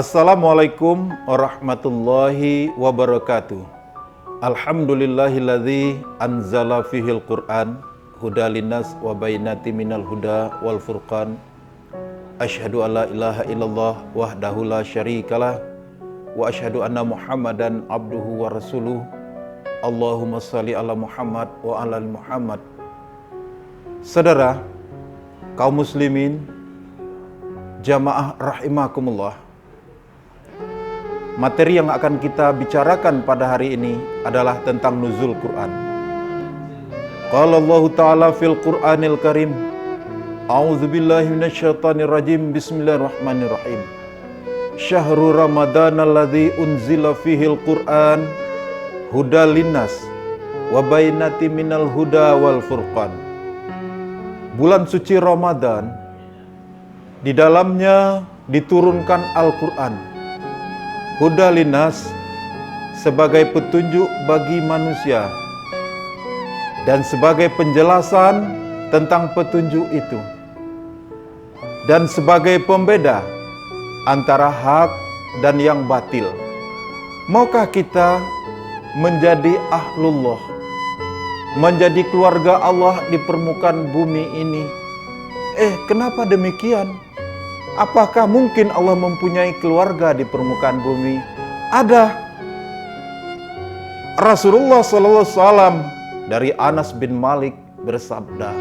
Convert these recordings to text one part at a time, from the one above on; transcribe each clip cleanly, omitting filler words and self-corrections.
Assalamualaikum warahmatullahi wabarakatuh. Alhamdulillahilladzi anzala fihil Qur'an huda linnas wa bayyinatin minal huda wal furqan. Asyhadu an la ilaha illallah wahdahu la syarikalah wa asyhadu anna Muhammadan abduhu wa rasuluh. Allahumma shalli ala Muhammad wa ala Muhammad. Saudara kaum muslimin, jamaah rahimakumullah. Materi yang akan kita bicarakan pada hari ini adalah tentang nuzul Quran. Qala Allah Ta'ala fil Qur'anil Karim, A'udzubillahi minasyaitonir rajim, Bismillahirrahmanirrahim. Syahrul Ramadan alladzi unzila fihil Qur'an hudal linnas wa bayyinatin minal huda wal furqan. Bulan suci Ramadan, di dalamnya diturunkan Al-Qur'an. Huda linnas sebagai petunjuk bagi manusia dan sebagai penjelasan tentang petunjuk itu, dan sebagai pembeda antara hak dan yang batil. Maukah kita menjadi ahlullah, menjadi keluarga Allah di permukaan bumi ini? Kenapa demikian? Apakah mungkin Allah mempunyai keluarga di permukaan bumi? Ada. Rasulullah SAW dari Anas bin Malik bersabda,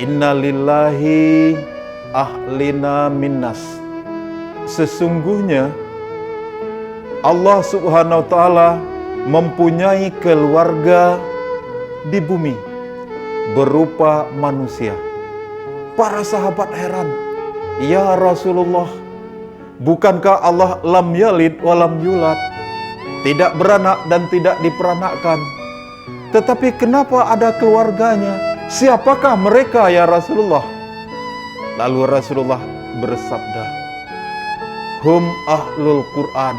Inna lillahi ahlina minnas. Sesungguhnya Allah Subhanahu wa Ta'ala mempunyai keluarga di bumi berupa manusia. Para sahabat heran, Ya Rasulullah, bukankah Allah lam yalid wa lam yulad, tidak beranak dan tidak diperanakkan? Tetapi kenapa ada keluarganya? Siapakah mereka ya Rasulullah? Lalu Rasulullah bersabda, Hum ahlul Qur'an.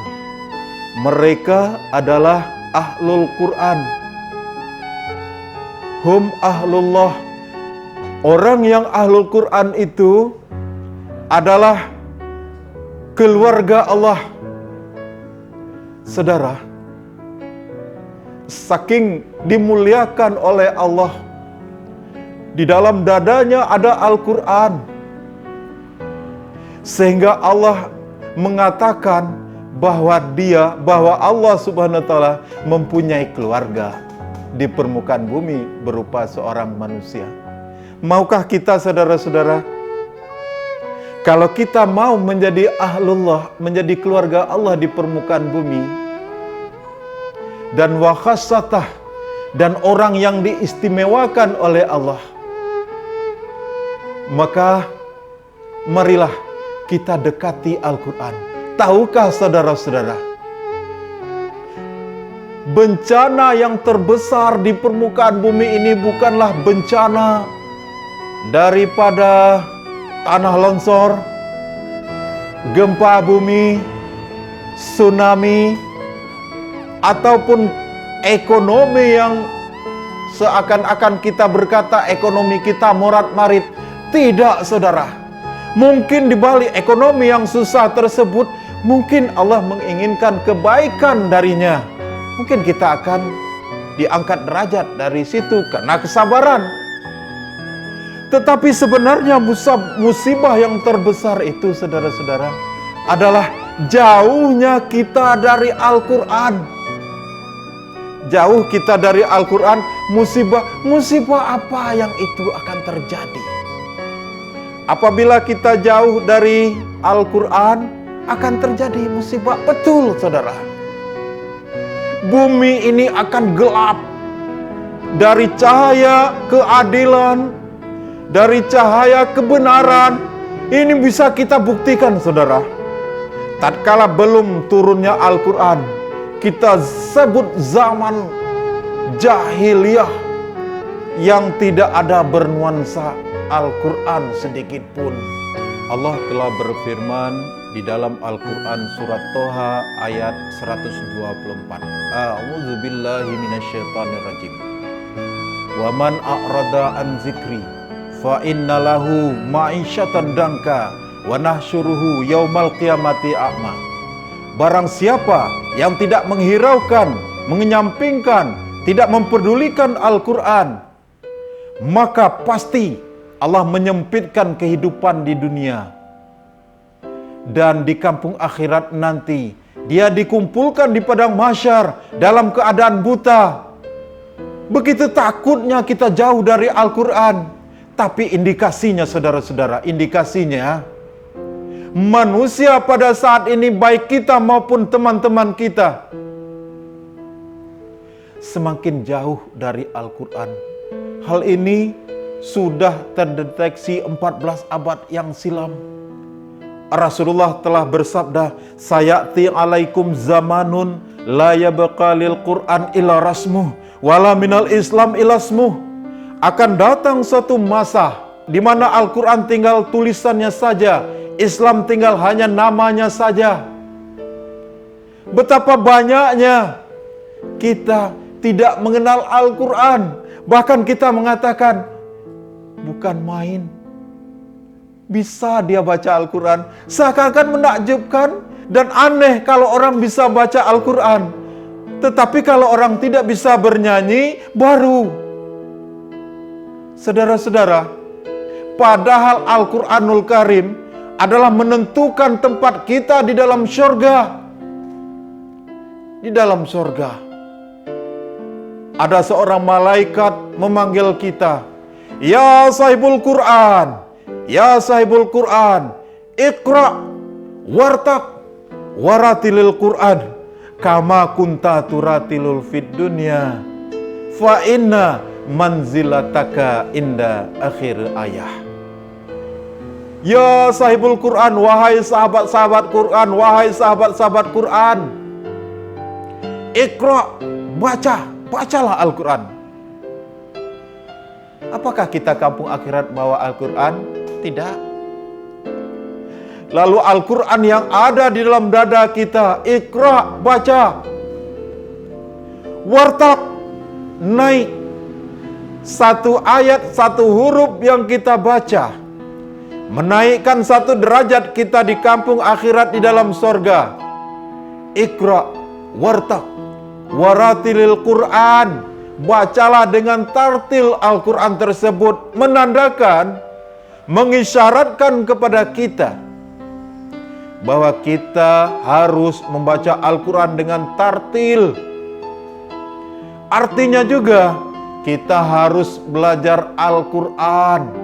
Mereka adalah ahlul Qur'an. Hum ahlullah. Orang yang ahlul Qur'an itu adalah keluarga Allah. Saudara, saking dimuliakan oleh Allah, di dalam dadanya ada Al-Quran, sehingga Allah mengatakan bahwa Allah Subhanahu wa Ta'ala mempunyai keluarga di permukaan bumi berupa seorang manusia. Maukah kita, saudara-saudara, kalau kita mau menjadi ahlullah, menjadi keluarga Allah di permukaan bumi, dan wakhassatah, dan orang yang diistimewakan oleh Allah, maka marilah kita dekati Al-Quran. Tahukah saudara-saudara, bencana yang terbesar di permukaan bumi ini bukanlah bencana daripada tanah longsor, gempa bumi, tsunami, ataupun ekonomi yang seakan-akan kita berkata ekonomi kita morat-marit. Tidak, saudara. Mungkin di balik ekonomi yang susah tersebut, mungkin Allah menginginkan kebaikan darinya. Mungkin kita akan diangkat derajat dari situ karena kesabaran. Tetapi sebenarnya musibah yang terbesar itu, saudara-saudara, adalah jauhnya kita dari Al-Quran. Jauh kita dari Al-Quran, musibah apa yang itu akan terjadi? Apabila kita jauh dari Al-Quran, akan terjadi musibah. Betul, saudara. Bumi ini akan gelap dari cahaya keadilan, dari cahaya kebenaran. Ini bisa kita buktikan, saudara. Tatkala belum turunnya Al-Quran, kita sebut zaman jahiliyah yang tidak ada bernuansa Al-Quran sedikit pun. Allah telah berfirman di dalam Al-Quran surat Toha ayat 124. A'udzubillahi minasyaitonirrajim. Wa man a'rada an zikri fa innalahu ma'isyatan danka wa nahsyuruhu yaumal qiyamati a'ma. Barang siapa yang tidak menghiraukan, mengenyampingkan, tidak memperdulikan Al-Quran, maka pasti Allah menyempitkan kehidupan di dunia. Dan di kampung akhirat nanti, dia dikumpulkan di padang mahsyar dalam keadaan buta. Begitu takutnya kita jauh dari Al-Quran. Tapi indikasinya saudara-saudara, indikasinya manusia pada saat ini, baik kita maupun teman-teman kita, semakin jauh dari Al-Quran. Hal ini sudah terdeteksi 14 abad yang silam. Rasulullah telah bersabda, "Sayati alaikum zamanun la yabqa lil Qur'an illa rasmuh wala minal Islam illa ismuh." Akan datang suatu masa di mana Al-Quran tinggal tulisannya saja, Islam tinggal hanya namanya saja. Betapa banyaknya kita tidak mengenal Al-Quran. Bahkan kita mengatakan, bukan main, bisa dia baca Al-Quran. Seakan-akan menakjubkan dan aneh kalau orang bisa baca Al-Quran. Tetapi kalau orang tidak bisa bernyanyi, baru. Saudara-saudara, padahal Al-Quranul Karim adalah menentukan tempat kita di dalam surga. Di dalam surga ada seorang malaikat memanggil kita, "Ya sahibul Quran, ya sahibul Quran, Iqra wartaq waratilil Quran kama kunta turatilul fid dunya fa inna manzilataka inda akhir ayah." Ya sahibul Quran, wahai sahabat-sahabat Quran, wahai sahabat-sahabat Quran, Iqra, bacalah Al-Quran. Apakah kita kampung akhirat bawa Al-Quran? Tidak. Lalu Al-Quran yang ada di dalam dada kita, Iqra, baca. Wartaq, naik. Satu ayat, satu huruf yang kita baca, menaikkan satu derajat kita di kampung akhirat di dalam sorga. Iqra, wartaq, waratilil Quran. Bacalah dengan tartil Al-Quran tersebut, menandakan, mengisyaratkan kepada kita bahwa kita harus membaca Al-Quran dengan tartil. Artinya juga kita harus belajar Al-Quran.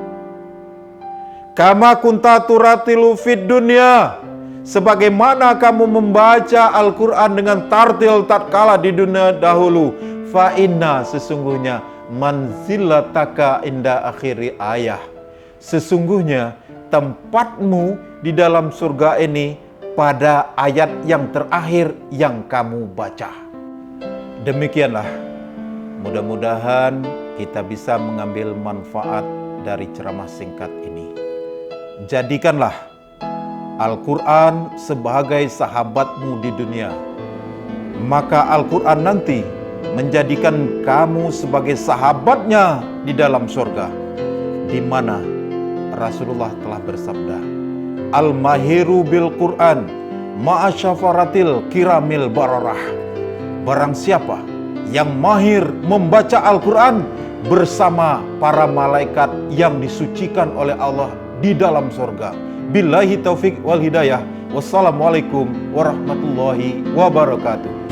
Kama kunta turatilu fid dunya, sebagaimana kamu membaca Al-Quran dengan tartil tatkala di dunia dahulu. Fa inna, sesungguhnya, manzilataka inda akhiri ayah, sesungguhnya tempatmu di dalam surga ini pada ayat yang terakhir yang kamu baca. Demikianlah, mudah-mudahan kita bisa mengambil manfaat dari ceramah singkat ini. Jadikanlah Al-Quran sebagai sahabatmu di dunia, maka Al-Quran nanti menjadikan kamu sebagai sahabatnya di dalam surga, di mana Rasulullah telah bersabda, "Al-mahiru bil Quran ma'asyafaratil kiramil bararah." Barang siapa yang mahir membaca Al-Quran bersama para malaikat yang disucikan oleh Allah di dalam surga. Billahi taufik wal hidayah. Wassalamualaikum warahmatullahi wabarakatuh.